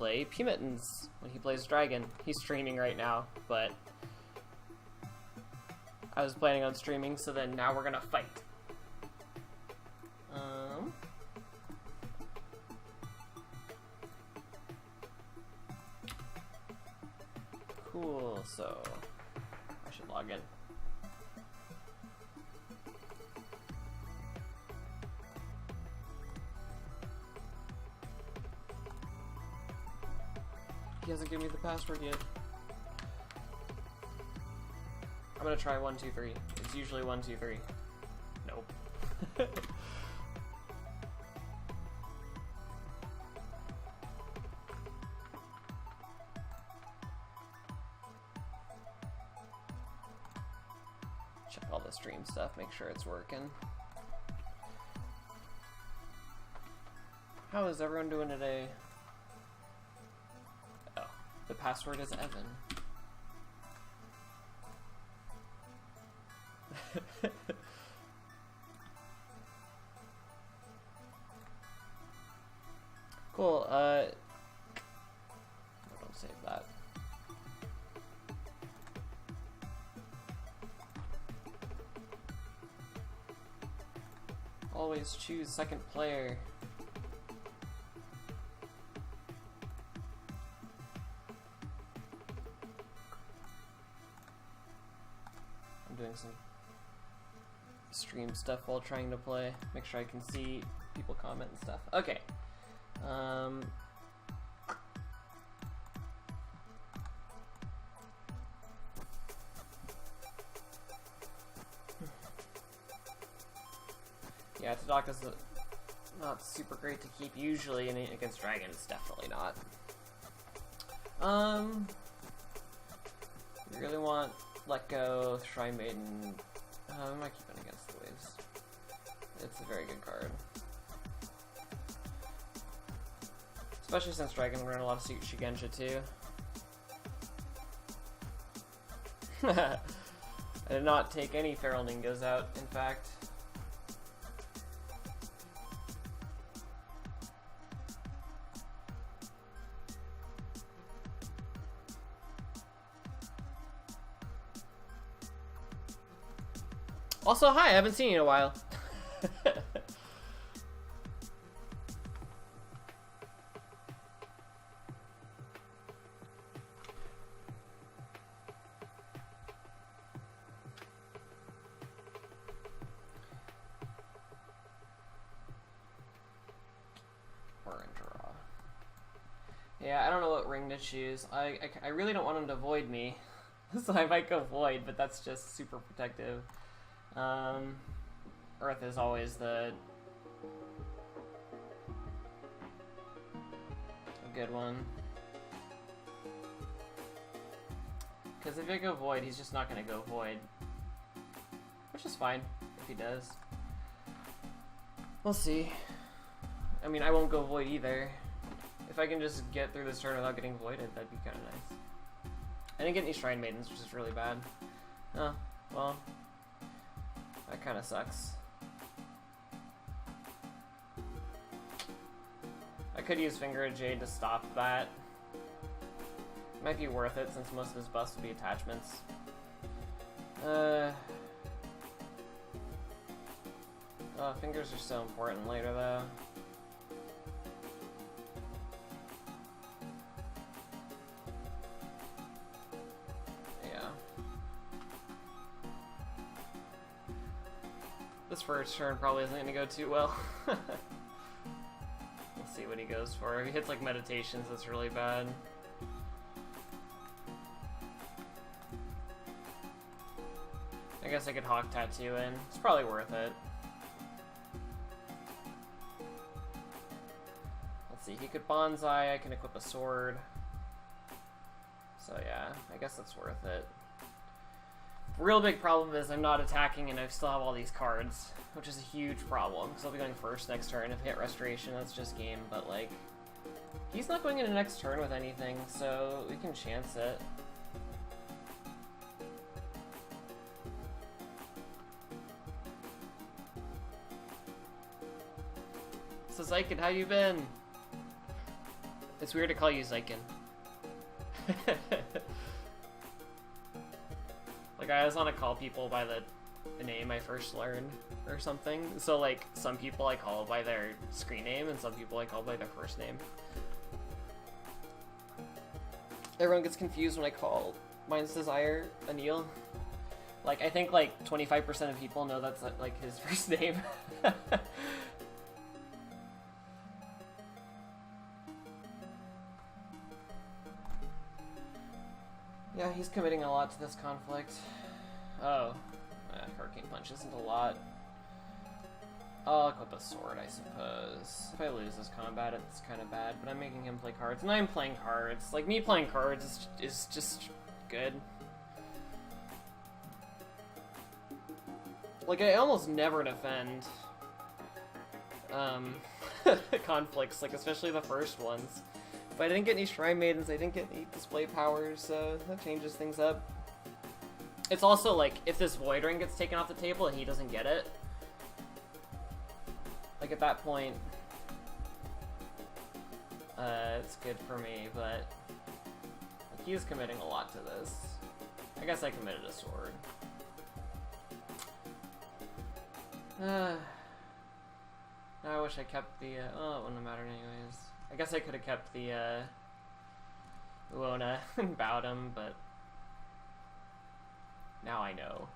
play Pimittens when he plays Dragon. He's streaming right now, but I was planning on streaming, so then now we're gonna fight. Cool, so I should log in. He hasn't given me the password yet. I'm gonna try 1, 2, 3. It's usually 1, 2, 3. Nope. Check all the stream stuff, make sure it's working. How is everyone doing today? Oh, the password is Evan. Cool, don't save that. Always choose second player. I'm doing some stream stuff while trying to play. Make sure I can see people comment and stuff. Okay. Yeah, Tadaka's not super great to keep usually, and against Dragons, definitely not. You really want Let Go, Shrine Maiden. I might keep it against the Waves. It's a very good card. Especially since Dragon learned a lot of Shigenja too. I did not take any Feral Ninjas out, in fact. Also, hi, I haven't seen you in a while. Yeah, I don't know what ring to choose. I really don't want him to void me, so I might go void, but that's just super protective. Earth is always a good one. Because if I go void, he's just not going to go void. Which is fine, if he does. We'll see. I mean, I won't go void either. If I can just get through this turn without getting voided, that'd be kind of nice. I didn't get any Shrine Maidens, which is really bad. Oh, well. That kind of sucks. I could use Finger of Jade to stop that. Might be worth it since most of his buffs will be attachments. Oh, fingers are so important later though. This first turn probably isn't going to go too well. We'll see what he goes for. If he hits like Meditations, that's really bad. I guess I could Hawk Tattoo in. It's probably worth it. Let's see, he could Bonsai, I can equip a sword. So yeah, I guess that's worth it. Real big problem is I'm not attacking and I still have all these cards, which is a huge problem, because I'll be going first next turn. If I hit Restoration, that's just game, but like, he's not going into next turn with anything, so we can chance it. So Zykin, how you been? It's weird to call you Zykin. Like, I always want to call people by the name I first learned or something. So, like, some people I call by their screen name and some people I call by their first name. Everyone gets confused when I call Mine's Desire Anil. Like, I think, like, 25% of people know that's, like, his first name. Yeah, he's committing a lot to this conflict. Oh. Hurricane Punch isn't a lot. I'll equip a sword, I suppose. If I lose this combat, it's kind of bad, but I'm making him play cards, and I'm playing cards. Like, me playing cards is just good. Like, I almost never defend conflicts, like, especially the first ones. But I didn't get any Shrine Maidens, I didn't get any display powers, so that changes things up. It's also, like, if this Void Ring gets taken off the table and he doesn't get it, like, at that point, it's good for me, but like, he is committing a lot to this. I guess I committed a sword. Now I wish I kept the, oh, it wouldn't have mattered anyways. I guess I could have kept the, Uona and bowed him, but now I know.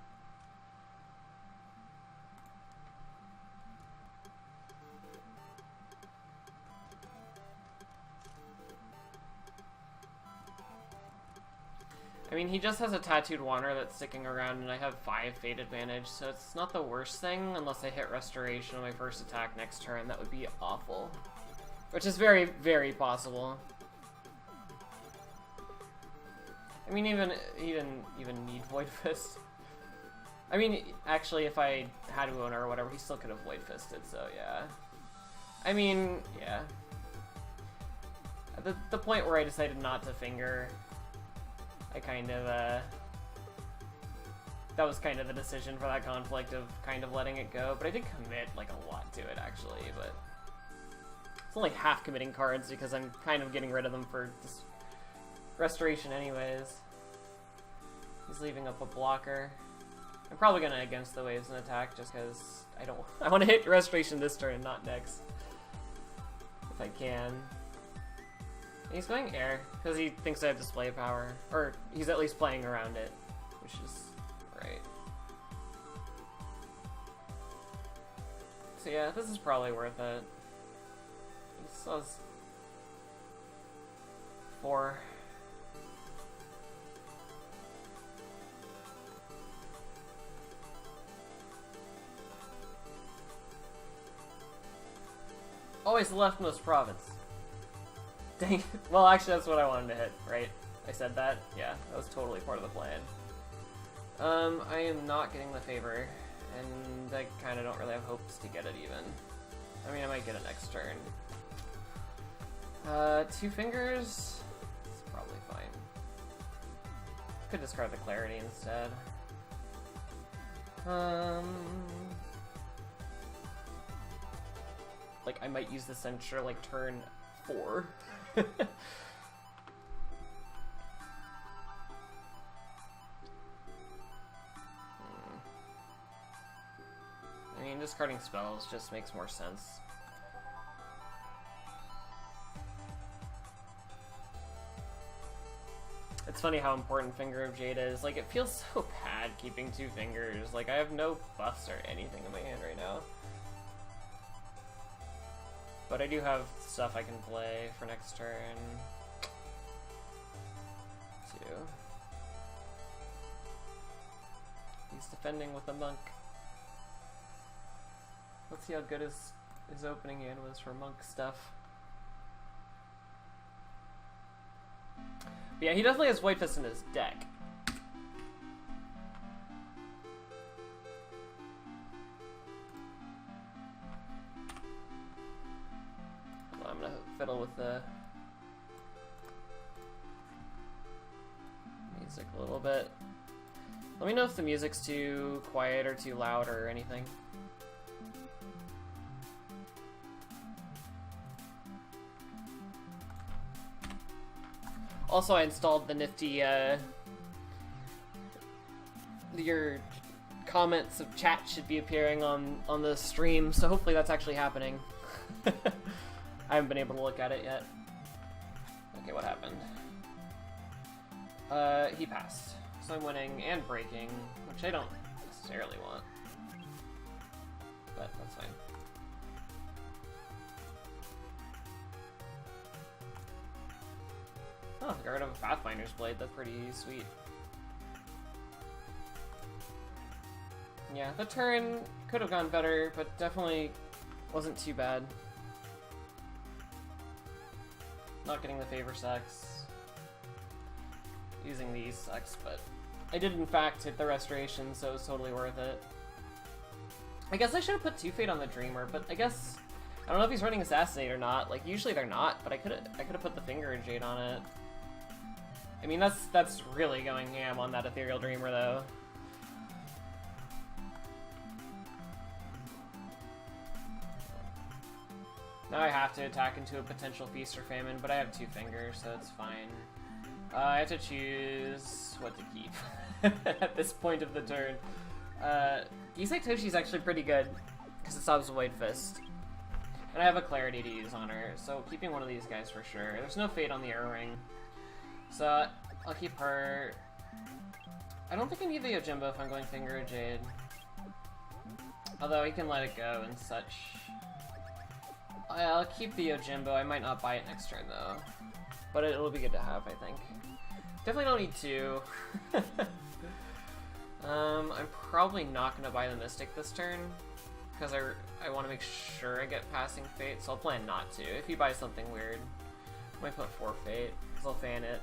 I mean, he just has a Tattooed Wanderer that's sticking around, and I have 5 Fate Advantage, so it's not the worst thing, unless I hit Restoration on my first attack next turn. That would be awful. Which is very, very possible. I mean, he didn't even need Void Fist. I mean, actually, if I had Uona or whatever, he still could have Void Fisted, so yeah. I mean, yeah. At the point where I decided not to finger, I kind of, that was kind of the decision for that conflict of kind of letting it go, but I did commit, like, a lot to it, actually, but it's only half committing cards because I'm kind of getting rid of them for just Restoration anyways. He's leaving up a blocker. I'm probably gonna Against the Waves and attack just because I want to hit Restoration this turn and not next. If I can. And he's going air because he thinks I have display power. Or he's at least playing around it, which is right. So yeah, this is probably worth it. He still has 4. Always the leftmost province. Dang it. Well, actually, that's what I wanted to hit, right? I said that? Yeah, that was totally part of the plan. I am not getting the favor, and I kind of don't really have hopes to get it even. I mean, I might get it next turn. 2 fingers? It's probably fine. Could discard the Clarity instead. Like, I might use the Censure, like, turn 4. I mean, discarding spells just makes more sense. It's funny how important Finger of Jade is. Like, it feels so bad keeping 2 fingers. Like, I have no buffs or anything in my hand right now. But I do have stuff I can play for next turn. 2. He's defending with a monk. Let's see how good his opening hand was for monk stuff. But yeah, he definitely has White Fist in his deck. I'm gonna fiddle with the music a little bit. Let me know if the music's too quiet or too loud or anything. Also, I installed the nifty, your comments of chat should be appearing on the stream, so hopefully that's actually happening. I haven't been able to look at it yet. Okay, what happened? He passed. So I'm winning and breaking, which I don't necessarily want. But that's fine. Oh, got rid of a Pathfinder's Blade. That's pretty sweet. Yeah, the turn could have gone better, but definitely wasn't too bad. Not getting the favor sucks. Using these sucks, but I did in fact hit the restoration, so it was totally worth it. I guess I should have put 2 Fate on the Dreamer, but I guess I don't know if he's running Assassinate or not. Like usually they're not, but I could have put the Finger of Jade on it. I mean that's really going ham on that Ethereal Dreamer though. Now I have to attack into a potential Feast or Famine, but I have 2 fingers, so it's fine. I have to choose what to keep at this point of the turn. Gisei Toshi's actually pretty good, because it stops Void Fist. And I have a Clarity to use on her, so keeping one of these guys for sure. There's no Fate on the Arrow Ring, so I'll keep her. I don't think I need the Yojimbo if I'm going Finger of Jade. Although he can let it go and such. I'll keep the Yojimbo. I might not buy it next turn though, but it'll be good to have, I think. Definitely don't need 2. I'm probably not going to buy the Mystic this turn, because I want to make sure I get Passing Fate, so I'll plan not to. If he buys something weird, I might put 4 Fate, because I'll fan it.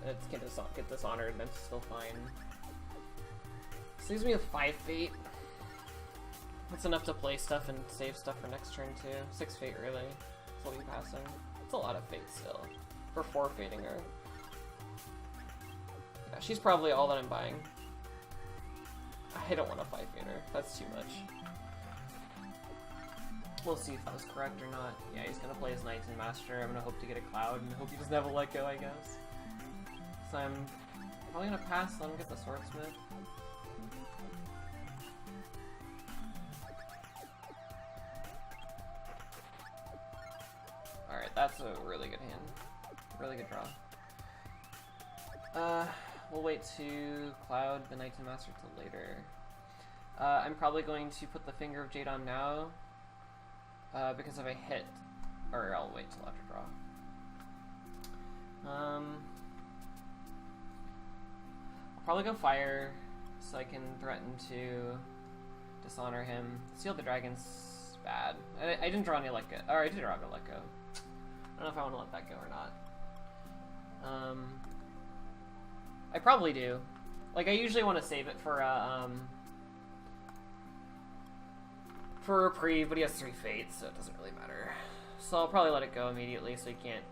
It's get Dishonored, and I'm still fine. This leaves me with 5 Fate. That's enough to play stuff and save stuff for next turn too. 6 Fate really. That's what we'll be passing. It's a lot of Fate still. For 4 Fating her. Yeah, she's probably all that I'm buying. I don't want to 5-Fate her. That's too much. We'll see if that was correct or not. Yeah, he's gonna play his Knights and Master. I'm gonna hope to get a Cloud and hope he doesn't have a Let Go, I guess. So I'm probably gonna pass, let him get the Swordsmith. Alright, that's a really good hand. Really good draw. We'll wait to Cloud the Knights and Master till later. I'm probably going to put the Finger of Jade on now. Because if I hit, or I'll wait till after draw. I'll probably go Fire, so I can threaten to dishonor him. Seal the Dragon's bad. I didn't draw any Let Go, or I did draw a Let Go. I don't know if I want to let that go or not. I probably do. Like, I usually want to save it for a reprieve, but he has 3 Fates, so it doesn't really matter. So I'll probably let it go immediately so he can't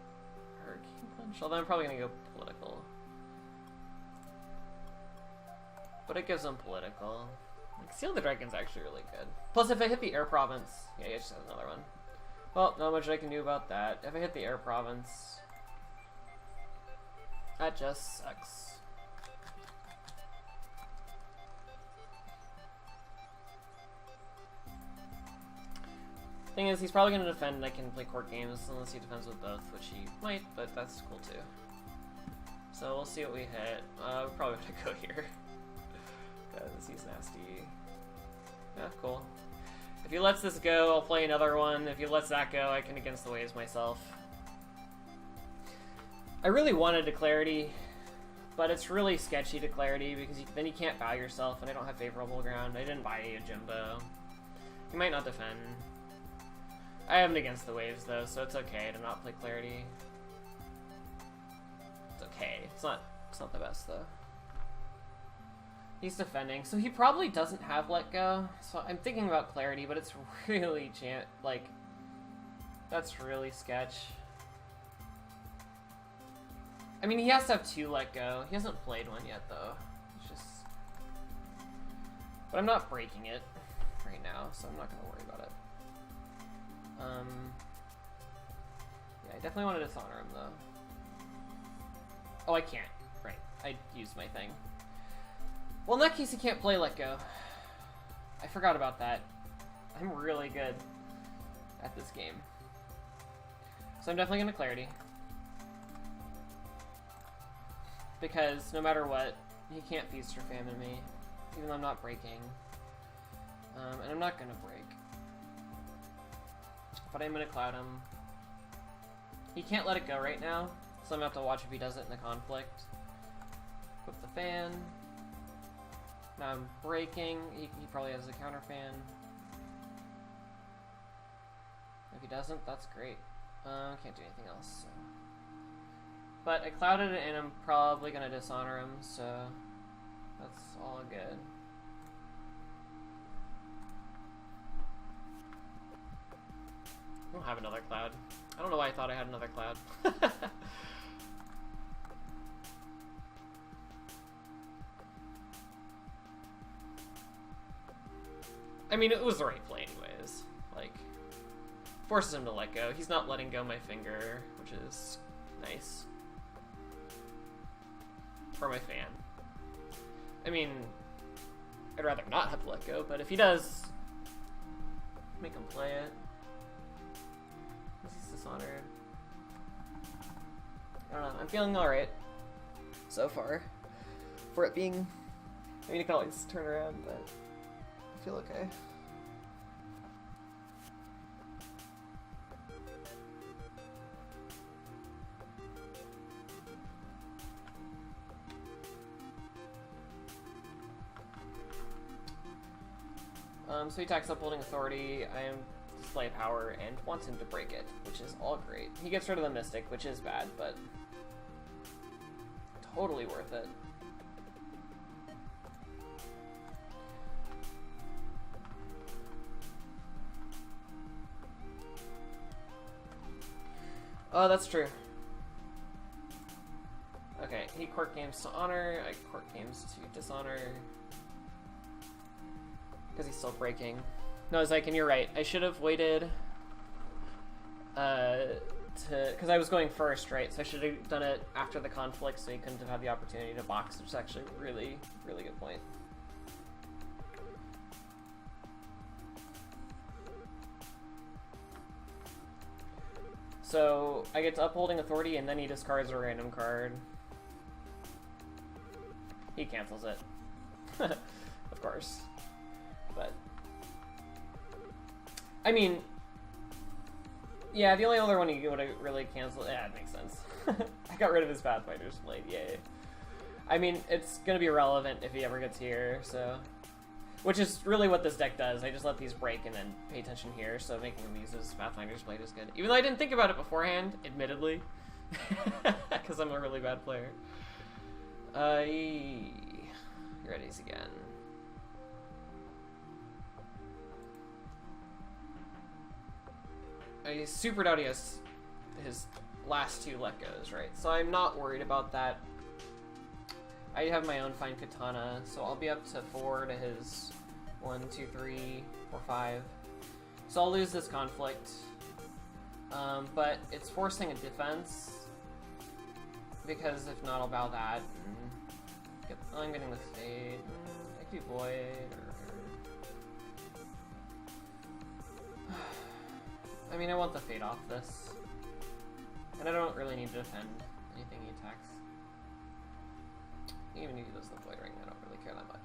Hurricane Punch. Although I'm probably going to go political. But it gives him political. Like, Seal the Dragon's actually really good. Plus, if I hit the Air Province... Yeah, he just has another one. Well, not much I can do about that. If I hit the Air Province... That just sucks. Thing is, he's probably going to defend and I can play court games unless he defends with both, which he might, but that's cool too. So we'll see what we hit. We probably want to go here. Because he's nasty. Yeah, cool. If he lets this go, I'll play another one. If he lets that go, I can Against the Waves myself. I really wanted Declarity, but it's really sketchy Declarity because then you can't bow yourself, and I don't have favorable ground. I didn't buy a Jimbo. He might not defend. I have an Against the Waves though, so it's okay to not play Clarity. It's okay. It's not the best though. He's defending, so he probably doesn't have Let Go. So I'm thinking about Clarity, but it's really like that's really sketch. I mean, he has to have 2 Let Go. He hasn't played one yet though. It's just, but I'm not breaking it right now, so I'm not gonna worry about it. Yeah, definitely want to dishonor him, though. Oh, I can't. Right. I used my thing. Well, in that case, he can't play Let Go. I forgot about that. I'm really good at this game. So I'm definitely going to Clarity. Because no matter what, he can't Feast or Famine me. Even though I'm not breaking. And I'm not going to break. But I'm going to Cloud him. He can't let it go right now, so I'm going to have to watch if he does it in the conflict. Equip the fan. Now I'm breaking. He probably has a counter fan. If he doesn't, that's great. Can't do anything else. So. But I clouded it and I'm probably going to dishonor him, so that's all good. I don't have another cloud. I don't know why I thought I had another cloud. I mean, it was the right play anyways. Like, forces him to let go. He's not letting go my finger, which is nice. For my fan. I mean, I'd rather not have to let go, but if he does, make him play it. He's dishonored. I don't know. I'm feeling alright so far. For it being... I mean, it can always turn around, but I feel okay. So he attacks Upholding Authority. I am Display Power and wants him to break it, which is all great. He gets rid of the Mystic, which is bad, but totally worth it. Oh, that's true. Okay, he Court Games to Honor, I Court Games to Dishonor. Because he's still breaking. No, Zyke, and you're right. I should have waited because I was going first, right? So I should have done it after the conflict so he couldn't have had the opportunity to box, which is actually a really, really good point. So I get to Upholding Authority and then he discards a random card. He cancels it. Of course. But I mean, yeah, the only other one he would have really canceled. Yeah, it makes sense. I got rid of his Pathfinder's Blade. Yay. I mean, it's gonna be irrelevant if he ever gets here. So, which is really what this deck does. I just let these break and then pay attention here. So making him use his Pathfinder's Blade is good. Even though I didn't think about it beforehand, admittedly, because I'm a really bad player. Here it is again. I super doubt he has his last two let goes, right? So I'm not worried about that. I have my own fine katana, so I'll be up to 4 to his 1, 2, 3, 4, 5. So I'll lose this conflict. But it's forcing a defense. Because if not, I'll bow that. And I'm getting the Fade. I could do Void or... I mean, I want the Fade off this. And I don't really need to defend anything he attacks. Even if he does the Void Ring, I don't really care that much.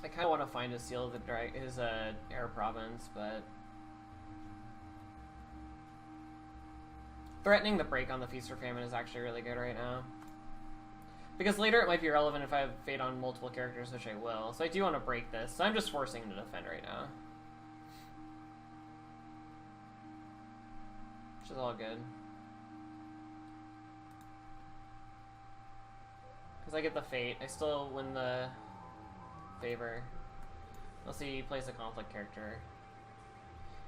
I kind of want to find a Seal of the his Air Province, but... Threatening the break on the Feast or Famine is actually really good right now. Because later it might be irrelevant if I have Fate on multiple characters, which I will. So I do want to break this. So I'm just forcing him to defend right now. Which is all good. Because I get the Fate. I still win the favor. Unless he plays a conflict character.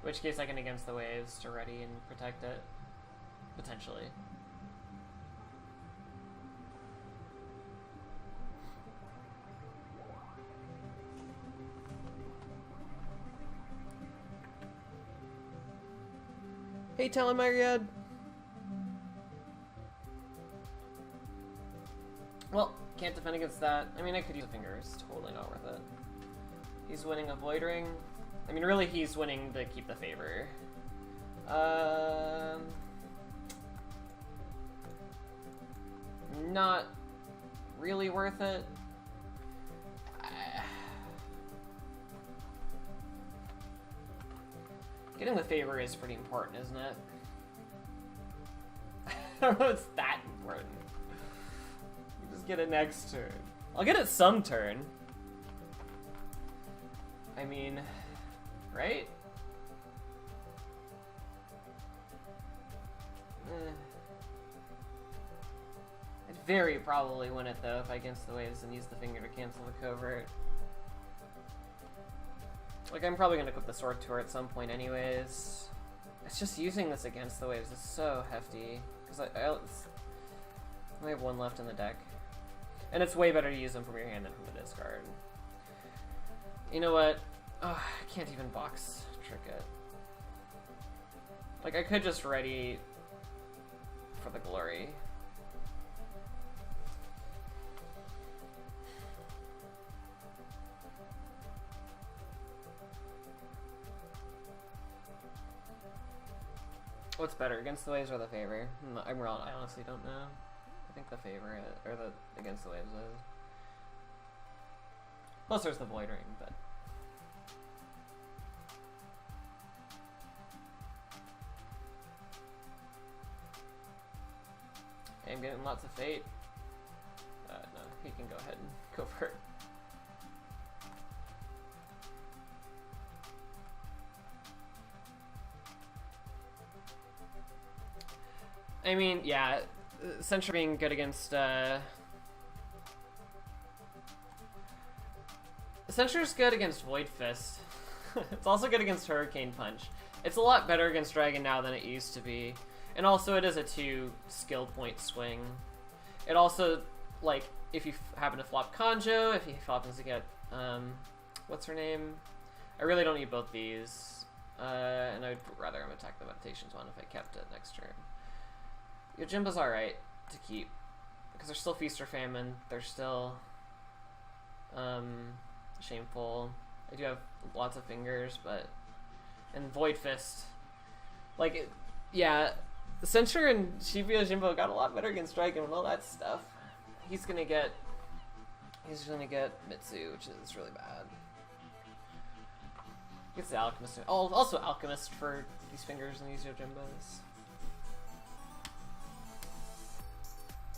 In which case I can Against the Waves to ready and protect it. Potentially. Hey, Telemyriad. Well, can't defend against that. I mean, I could use the fingers. Totally not worth it. He's winning a Void Ring. I mean, really, he's winning to keep the favor. Not really worth it. Getting the favor is pretty important, isn't it? I don't know if it's that important. You just get it next turn. I'll get it some turn. I mean, right? I'd very probably win it though if I Against the Waves and use the finger to cancel the covert. Like, I'm probably gonna equip the Sword Tour at some point anyways. It's just using this Against the Waves is so hefty. Because I only have one left in the deck. And it's way better to use them from your hand than from the discard. You know what? Oh, I can't even box trick it. Like, I could just ready for the glory. What's better, Against the Waves or the favor? I honestly don't know. I think the favor or the Against the Waves is. Plus, there's the Void Ring, but. I'm getting lots of fate. No, he can go ahead and go for it. I mean, yeah, Censure being good against, Censure's good against Void Fist. It's also good against Hurricane Punch. It's a lot better against Dragon now than it used to be. And also, it is a 2 skill point swing. It also, like, if you happen to flop Kanjo, if he happens to get, what's her name? I really don't need both these. And I'd rather him attack the Meditations one if I kept it next turn. Yojimba's alright to keep, because they're still Feast or Famine, they're still Shameful. I do have lots of fingers, but... And Void Fist. Like, yeah, Censure and Shibuya Yojimba got a lot better against Dragon and all that stuff. He's gonna get Mitsu, which is really bad. Gets the Alchemist. Oh, also Alchemist for these fingers and these Yojimbas.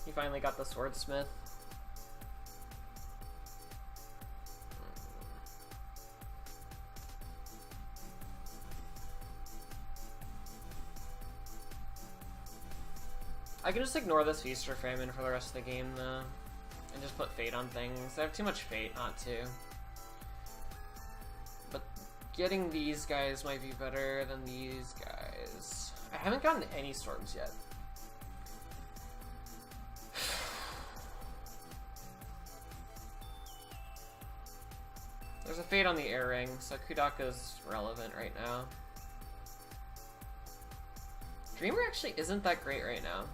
He finally got the Swordsmith. I can just ignore this Feast or Famine for the rest of the game, though. And just put Fate on things. I have too much Fate not to. But getting these guys might be better than these guys. I haven't gotten any Storms yet. There's a Fate on the Air Ring, so Kudaka's relevant right now. Dreamer actually isn't that great right now,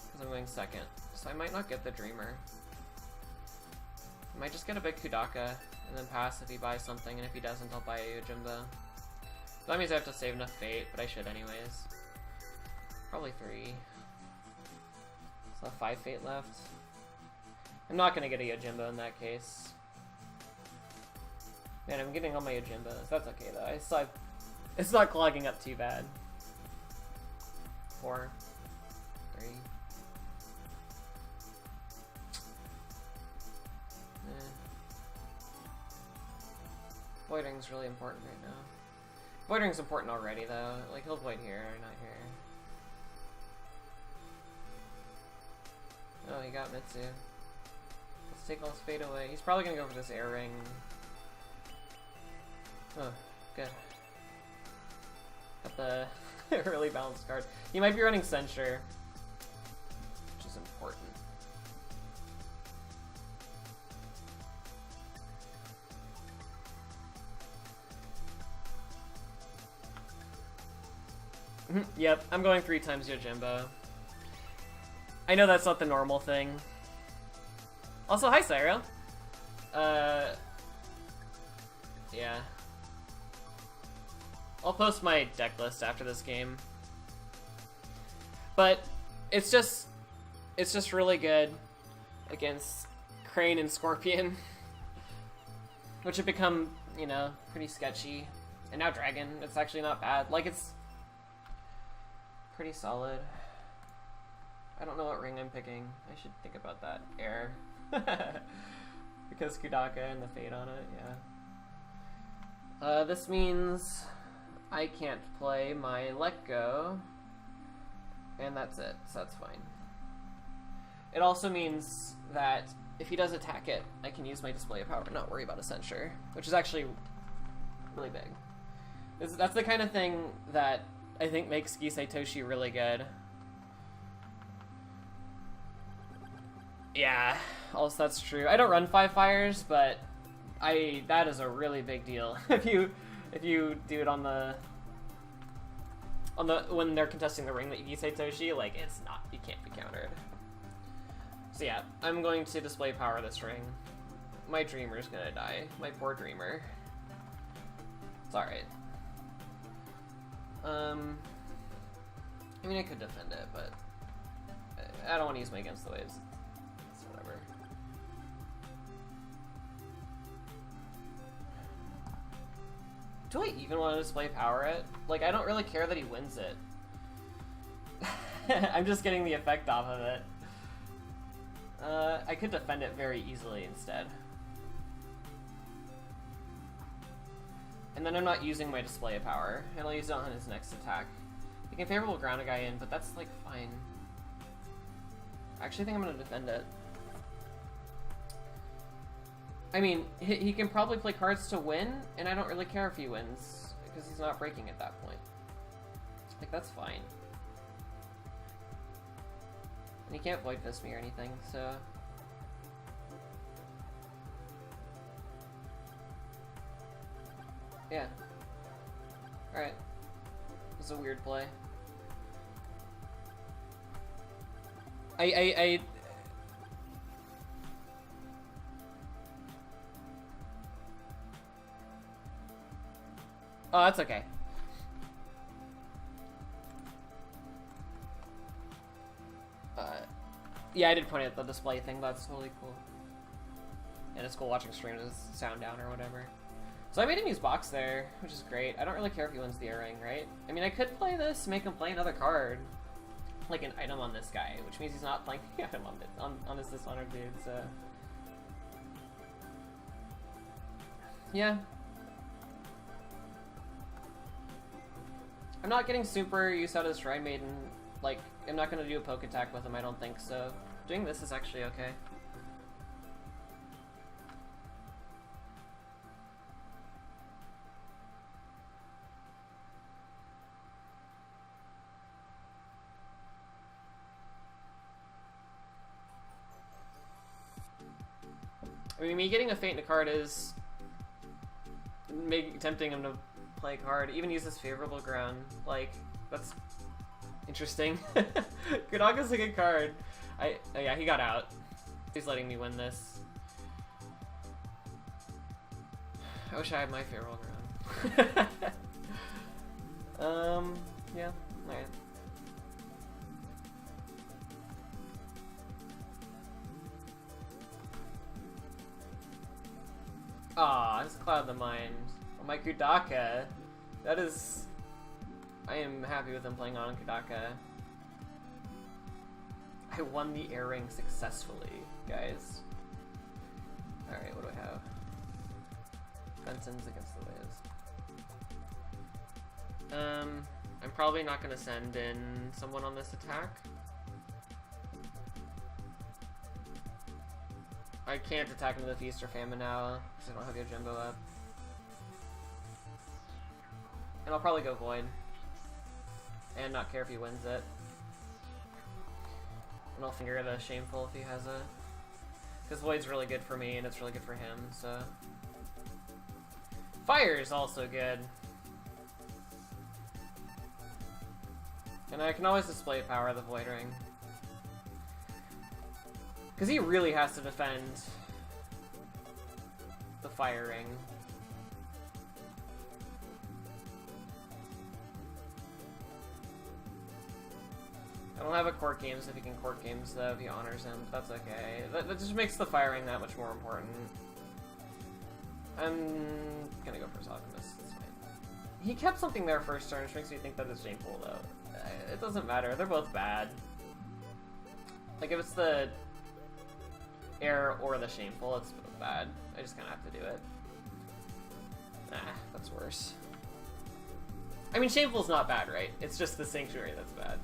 because I'm going second, so I might not get the Dreamer. I might just get a big Kudaka, and then pass if he buys something, and if he doesn't, I'll buy a Yojimba. So that means I have to save enough Fate, but I should anyways. Probably 3. So 5 Fate left. I'm not gonna get a Yojimba in that case. Man, I'm getting all my Yojimbas. That's okay though. It's not clogging up too bad. 4, 3. Void Ring's really important right now. Void Ring's important already though. Like, he'll void here, not here. Oh, he got Mitsu. Let's take all his Fate away. He's probably gonna go for this Air Ring. Oh, good. Got the really balanced card. He might be running Censure, which is important. Yep, I'm going 3 times Yojimbo. I know that's not the normal thing. Also, hi, Syro. Yeah. I'll post my deck list after this game. But it's just really good against Crane and Scorpion, which have become, you know, pretty sketchy. And now Dragon, it's actually not bad. Like, it's pretty solid. I don't know what ring I'm picking. I should think about that. Air. Because Kudaka and the fade on it, yeah. This means I can't play my Let Go. And that's it, so that's fine. It also means that if he does attack it, I can use my display of power and not worry about a censure, which is actually really big. That's the kind of thing that I think makes Gisei Toshi really good. Yeah, also that's true. I don't run 5 fires, but that is a really big deal. if you do it on the when they're contesting the ring that Gisei Toshi, like, it's not, you can't be countered. So yeah, I'm going to display power this ring. My Dreamer's gonna die. My poor Dreamer. It's alright. I mean, I could defend it, but I don't want to use my Against the Waves. So whatever. Do I even want to display power it? Like, I don't really care that he wins it. I'm just getting the effect off of it. I could defend it very easily instead. And then I'm not using my display of power, and I'll use it on his next attack. He can favorable ground a guy in, but that's, like, fine. I actually think I'm gonna defend it. I mean, he can probably play cards to win, and I don't really care if he wins, because he's not breaking at that point. Like, that's fine. And he can't Void Fist me or anything, so... Yeah. Alright. This is a weird play. Oh, that's okay. Yeah, I did point out the display thing. That's totally cool. And it's cool watching streams with sound down or whatever. So I made him use box there, which is great. I don't really care if he wins the earring, right? I mean, I could play this, make him play another card, like an item on this guy, which means he's not playing the item on this Dishonored dude. So yeah. I'm not getting super used out of Shrine Maiden. Like, I'm not gonna do a poke attack with him, I don't think, so doing this is actually okay. I mean, me getting a Fate in a card is tempting him to play a card, even use this favorable ground. Like, that's interesting. Kudaka's a good card. Oh yeah, he got out. He's letting me win this. I wish I had my favorable ground. Yeah, alright. Aw, it's Cloud of the Mind. Oh, my Kudaka. That is... I am happy with him playing on Kudaka. I won the air ring successfully, guys. Alright, what do I have? Benson's Against the Waves. I'm probably not gonna send in someone on this attack. I can't attack into the Feast or Famine now, because I don't have Yojimbo up. And I'll probably go Void. And not care if he wins it. And I'll finger the Shameful if he has it. Because Void's really good for me, and it's really good for him, so... Fire is also good. And I can always display power of the Void Ring. Because he really has to defend the Fire Ring. I don't have a Court Games if he can Court Games, though, if he honors him. But that's okay. That just makes the Fire Ring that much more important. I'm gonna go for his Alchemist. That's fine. He kept something there first turn, which makes me think that it's shameful, though. It doesn't matter. They're both bad. Like, if it's the Air or the Shameful, it's both bad. I just kind of have to do it. Nah, that's worse. I mean, Shameful's not bad, right? It's just the Sanctuary that's bad.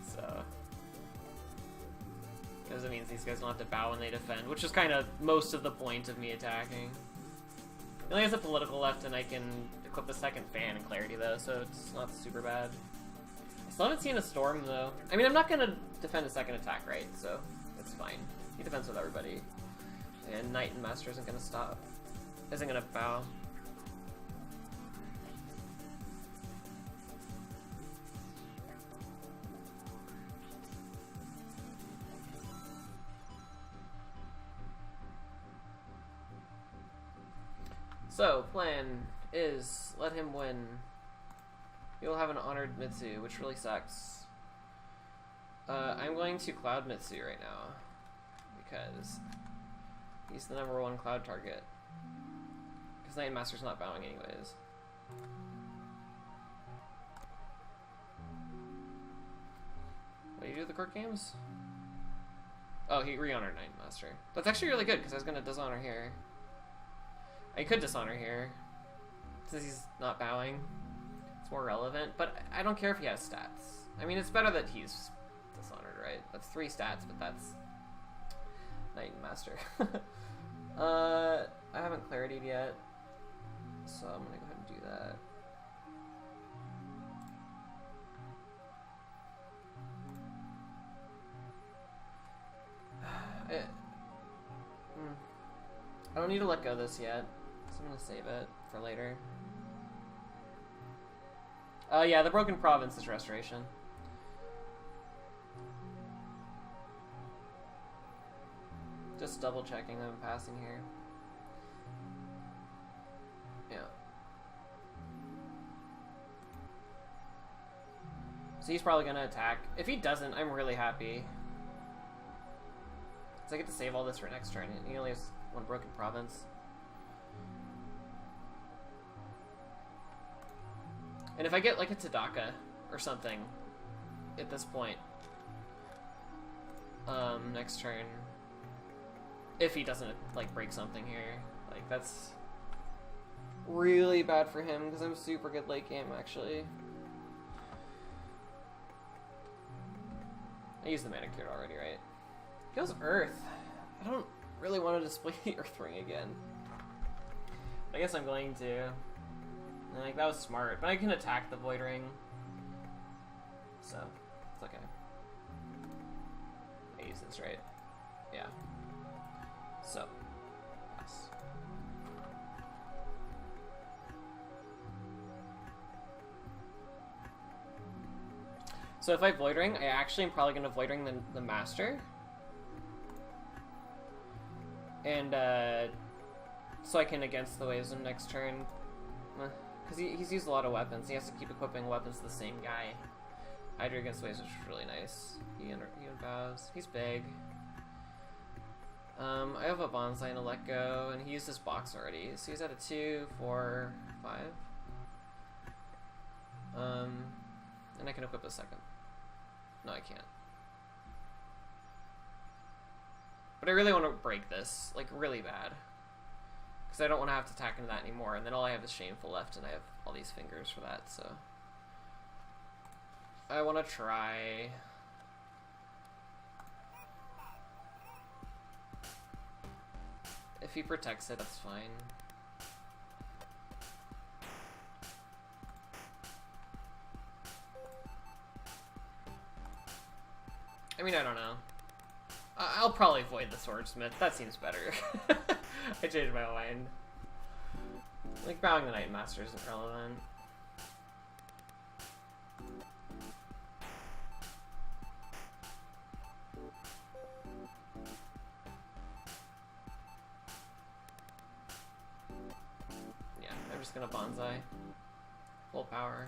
So... because it means these guys don't have to bow when they defend, which is kind of most of the point of me attacking. He only has a political left, and I can equip the second fan and clarity, though, so it's not super bad. I still haven't seen a storm, though. I mean, I'm not going to defend a second attack, right? So it's fine. He defends with everybody. And Knight and Master isn't going to stop. Isn't going to bow. So, plan is let him win. You'll have an honored Mitsu, which really sucks. I'm going to Cloud Mitsu right now because he's the #1 Cloud target. Because Knight Master's not bowing anyways. What do you do with the Court Games? Oh, he re-honored Knight Master. That's actually really good because I was going to dishonor here. I could dishonor here, since he's not bowing. It's more relevant, but I don't care if he has stats. I mean, it's better that he's dishonored, right? That's 3 stats, but that's Knight and Master. I haven't clarity'd yet, so I'm gonna go ahead and do that. I don't need to let go of this yet. So I'm gonna save it for later. Yeah, the Broken Province is restoration. Just double checking that I'm passing here. Yeah. So he's probably gonna attack. If he doesn't, I'm really happy. So I get to save all this for next turn. He only has 1 Broken Province. And if I get like a Tadaka or something at this point, next turn, if he doesn't like break something here, like that's really bad for him because I'm super good late game actually. I used the Mana Cure already, right? He goes Earth. I don't really want to display the Earth Ring again. I guess I'm going to. Like, that was smart, but I can attack the Void Ring. So, it's okay. I use this, right? Yeah. So, yes. So if I Void Ring, I actually am probably going to Void Ring the Master. And, so I can Against the Waves him next turn. Because he's used a lot of weapons. He has to keep equipping weapons to the same guy. Hydra Against Waves is really nice. He unbows. He's big. I have a Bonsai and a Let Go, and he used his box already. So he's at a 2, 4, 5. And I can equip a second. No, I can't. But I really want to break this, like, really bad. Because I don't want to have to attack into that anymore, and then all I have is Shameful left, and I have all these fingers for that, so... I want to try... If he protects it, that's fine. I mean, I don't know. I'll probably void the Swordsmith. That seems better. I changed my mind. Like, bowing the Knight Master isn't relevant. just gonna bonsai. Full power.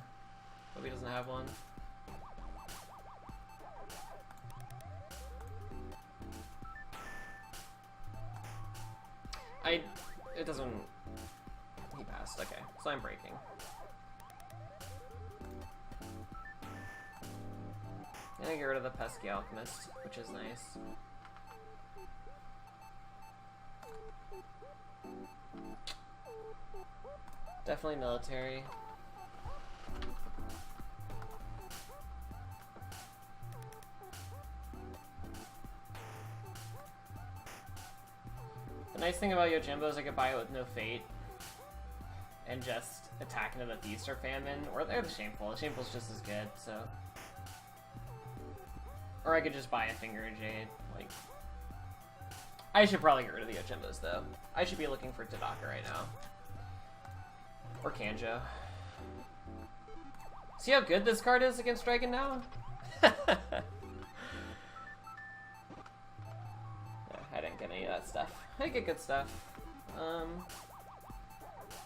Hope he doesn't have one. It doesn't... He passed, okay. So I'm breaking. And I get rid of the pesky alchemist, which is nice. Definitely military. The nice thing about Yojimbo is I could buy it with no fate and just attack into the Feast or Famine, or the Shameful. The Shameful's just as good, so... Or I could just buy a Finger of Jade, like... I should probably get rid of the Yojimbos, though. I should be looking for Tadaka right now. Or Kanjo. See how good this card is against Dragon now? Yeah, I didn't get any of that stuff. I get good stuff.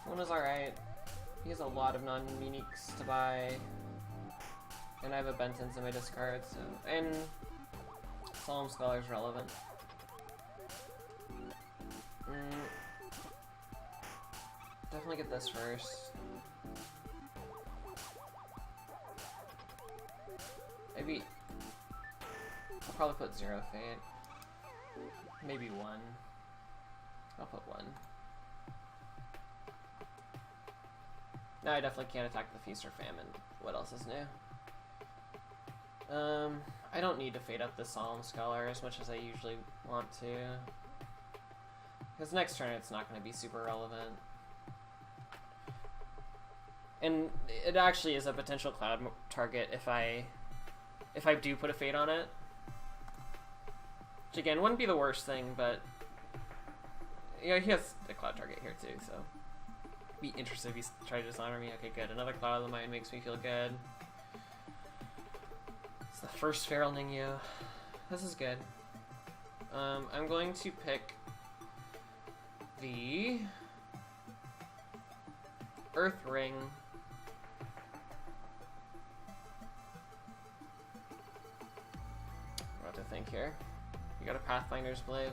One was alright. He has a lot of non-uniques to buy. And I have a Bentons in my discard, so... And... Solemn Scholar's relevant. Definitely get this first. Maybe... I'll probably put 0 Fate. Maybe 1. I'll put 1. No, I definitely can't attack the Feast or Famine. What else is new? I don't need to fade up the Solemn Scholar as much as I usually want to. Because next turn it's not going to be super relevant. And it actually is a potential cloud target if I do put a fade on it. Which again, wouldn't be the worst thing, but... Yeah, he has a cloud target here too, so... Be interested if he's trying to dishonor me. Okay, good. Another Cloud of the Mind makes me feel good. It's the first Feral Ningyo. This is good. I'm going to pick the Earth Ring. What to think here? You got a Pathfinder's Blade.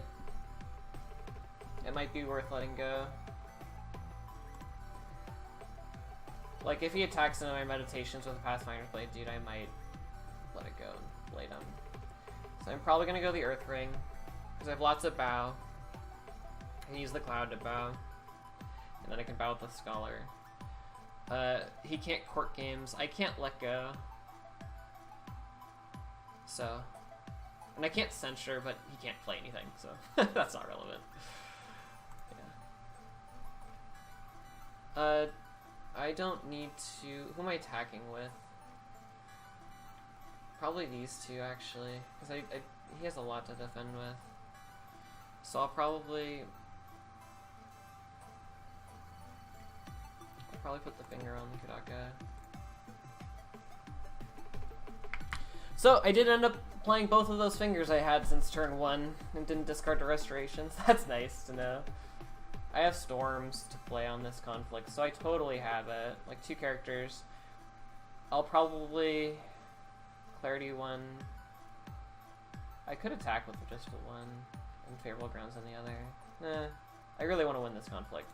It might be worth letting go. Like, if he attacks into my meditations with a Pathfinder's Blade, dude, I might let it go and blade him. So I'm probably gonna go the Earth Ring, because I have lots of bow. I can use the Cloud to bow, and then I can bow with the Scholar. He can't court games. I can't let go. So, and I can't censure, but he can't play anything, so that's not relevant. Yeah. I don't need to... Who am I attacking with? Probably these two, actually. Because he has a lot to defend with. So I'll probably put the finger on the Kudaka. So I did end up playing both of those fingers I had since turn 1 and didn't discard the restorations. That's nice to know. I have Storms to play on this conflict, so I totally have it. Like, 2 characters. I'll probably... Clarity 1. I could attack with just a 1 and Favorable Grounds on the other. Nah. I really want to win this conflict.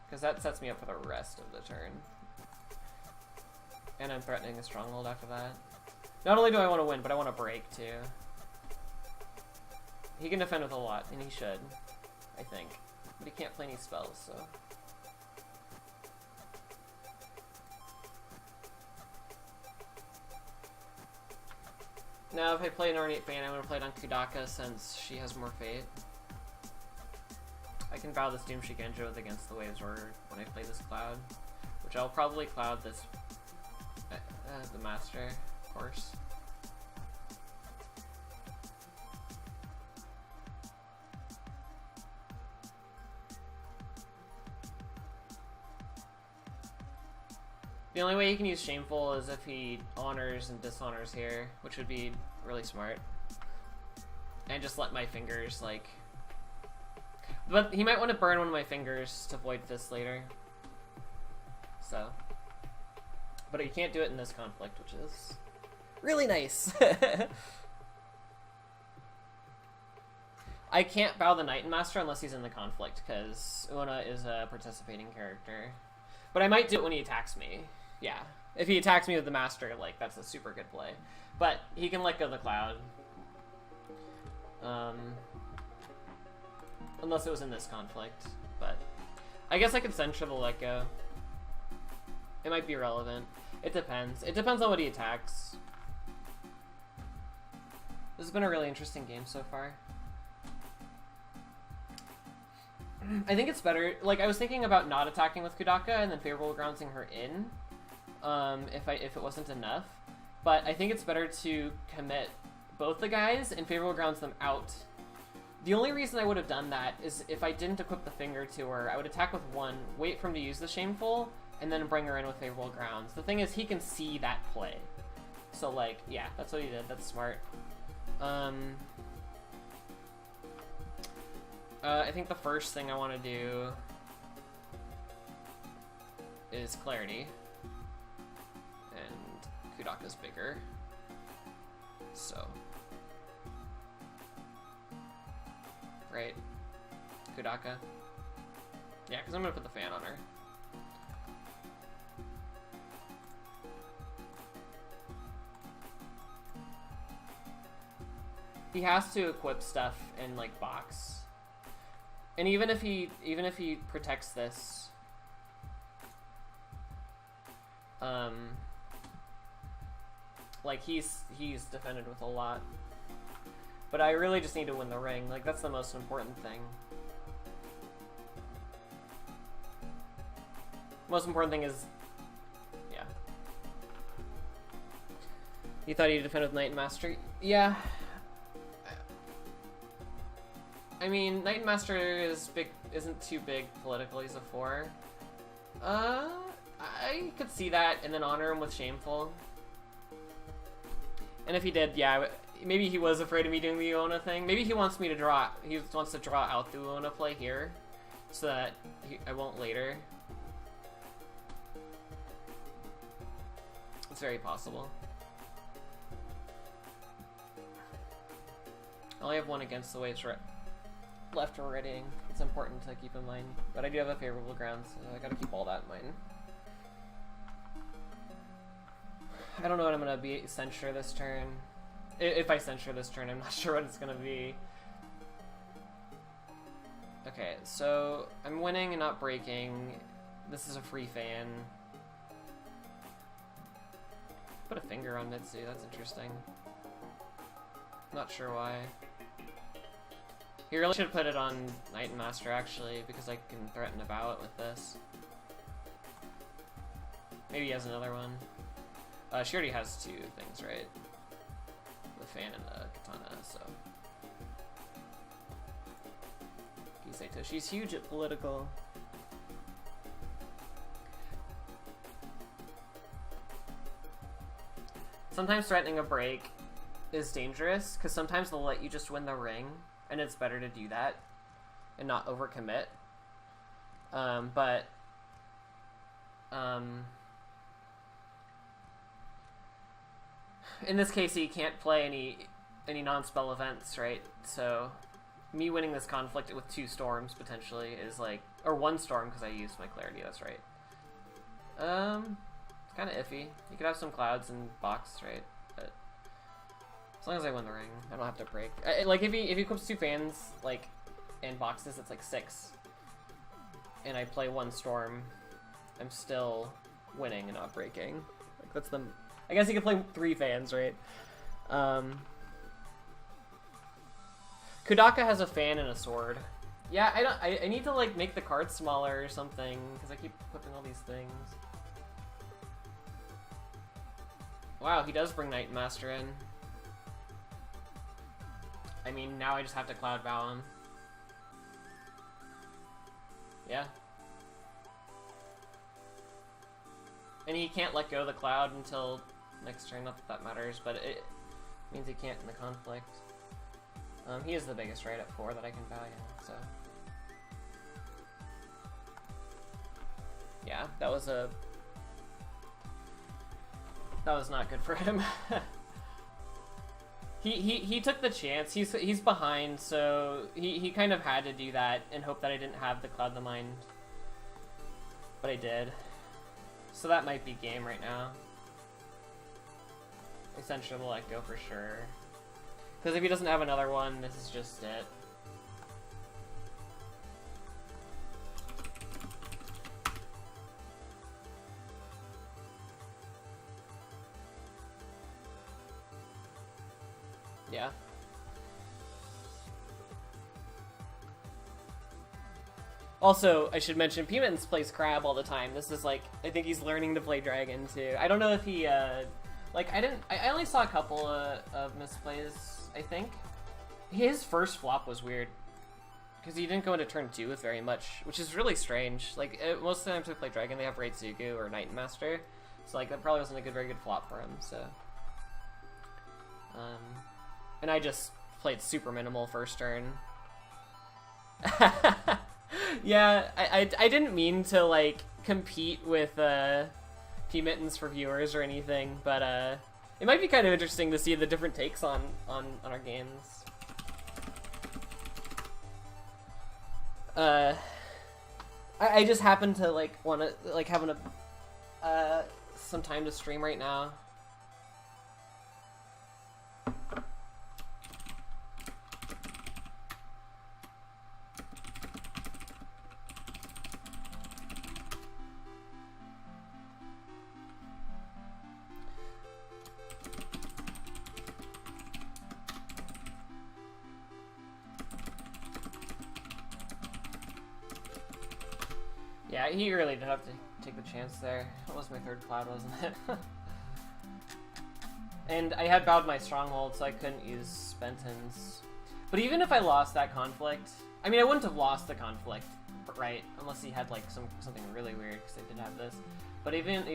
Because that sets me up for the rest of the turn. And I'm threatening a Stronghold after that. Not only do I want to win, but I want to break, too. He can defend with a lot, and he should. I think. But he can't play any spells, so... Now, if I play an Ornate Fan, I'm going to play it on Kudaka since she has more fate. I can bow this Doom Shigenjo with Against the Waves Order when I play this Cloud. Which I'll probably Cloud this... the Master, of course. The only way he can use Shameful is if he honors and dishonors here, which would be really smart. And just let my fingers, like... But he might want to burn one of my fingers to void this later. So, but you can't do it in this conflict, which is really nice. I can't bow the Knight Master unless he's in the conflict, because Una is a participating character. But I might do it when he attacks me. Yeah. If he attacks me with the Master, like, that's a super good play. But he can let go of the Cloud. Unless it was in this conflict. But I guess I could censure the let go. It might be relevant. It depends. It depends on what he attacks. This has been a really interesting game so far. I think it's better, like, I was thinking about not attacking with Kudaka and then favorable groundsing her in, if it wasn't enough, but I think it's better to commit both the guys and favorable grounds them out. The only reason I would have done that is if I didn't equip the finger to her, I would attack with one, wait for him to use the Shameful, and then bring her in with favorable grounds. The thing is, he can see that play. So, like, yeah, that's what he did, that's smart. I think the first thing I want to do is Clarity. And Kudaka's bigger. So. Right. Kudaka. Yeah, because I'm going to put the fan on her. He has to equip stuff in, like, box. And even if he protects this, like he's defended with a lot. But I really just need to win the ring. Like, that's the most important thing. Most important thing is, yeah. You thought he'd defend with Knight and Master? Yeah. I mean, Knight and Master isn't too big politically. He's a 4. I could see that, and then honor him with Shameful. And if he did, yeah, maybe he was afraid of me doing the Iona thing. Maybe he wants me to draw. He wants to draw out the Iona play here, so that I won't later. It's very possible. I only have one against the waves left already. It's important to keep in mind. But I do have a favorable ground, so I gotta keep all that in mind. I don't know what I'm gonna be censure this turn. If I censure this turn, I'm not sure what it's gonna be. Okay, so I'm winning and not breaking. This is a free fan. Put a finger on Mitsu, that's interesting. Not sure why. He really should put it on Knight and Master, actually, because I can threaten to bow it with this. Maybe he has another one. She already has 2 things, right? The fan and the katana, so. Gisato, she's huge at political. Sometimes threatening a break is dangerous, because sometimes they'll let you just win the ring. And it's better to do that and not overcommit. In this case, he can't play any non-spell events, right? So me winning this conflict with 2 storms potentially is like, or 1 storm because I used my clarity. That's right. It's kind of iffy. You could have some clouds in box, right? But as long as I win the ring, I don't have to break. Like, if he equips 2 fans, like, and boxes, it's like 6. And I play 1 storm, I'm still winning and not breaking. Like, that's the... I guess he could play 3 fans, right? Kudaka has a fan and a sword. Yeah, I need to, like, make the cards smaller or something, because I keep equipping all these things. Wow, he does bring Knight Master in. I mean, now I just have to Cloud Bow him. Yeah. And he can't let go of the Cloud until next turn, not that that matters, but it means he can't in the conflict. He is the biggest right at 4 that I can bow, yeah, so. Yeah, that was a That was not good for him. He took the chance. He's behind, so he kind of had to do that and hope that I didn't have the Cloud the Mind. But I did. So that might be game right now. Essentially we'll let go for sure. Because if he doesn't have another one, this is just it. Yeah. Also, I should mention, Pimittens plays Crab all the time. This is like, I think he's learning to play Dragon too. I don't know if he, like, I only saw a couple of misplays, I think. His first flop was weird. Because he didn't go into turn 2 with very much, which is really strange. Like, most of the times we play Dragon, they have Raid Zugu or Knight Master. So, like, that probably wasn't a very good flop for him, so. And I just played super minimal first turn. Yeah, I didn't mean to, like, compete with Pimittens for viewers or anything, but it might be kind of interesting to see the different takes on our games. I just happen to, like, want to, like, having some time to stream right now. Yeah, he really did have to take the chance there. That was my third cloud, wasn't it? And I had bowed my stronghold, so I couldn't use Pimittens. But even if I lost that conflict, I mean, I wouldn't have lost the conflict, right? Unless he had like something really weird, because I did have this. But even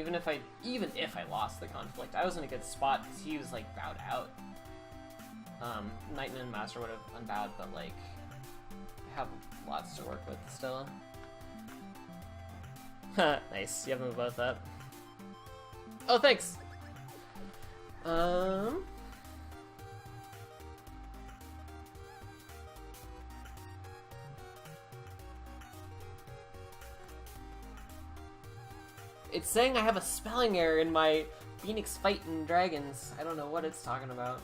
if I lost the conflict, I was in a good spot because he was like bowed out. Knight and Master would have unbowed, but like I have lots to work with still. Nice, you have them both up. Oh, thanks! It's saying I have a spelling error in my Phoenix Fightin' Dragons. I don't know what it's talking about.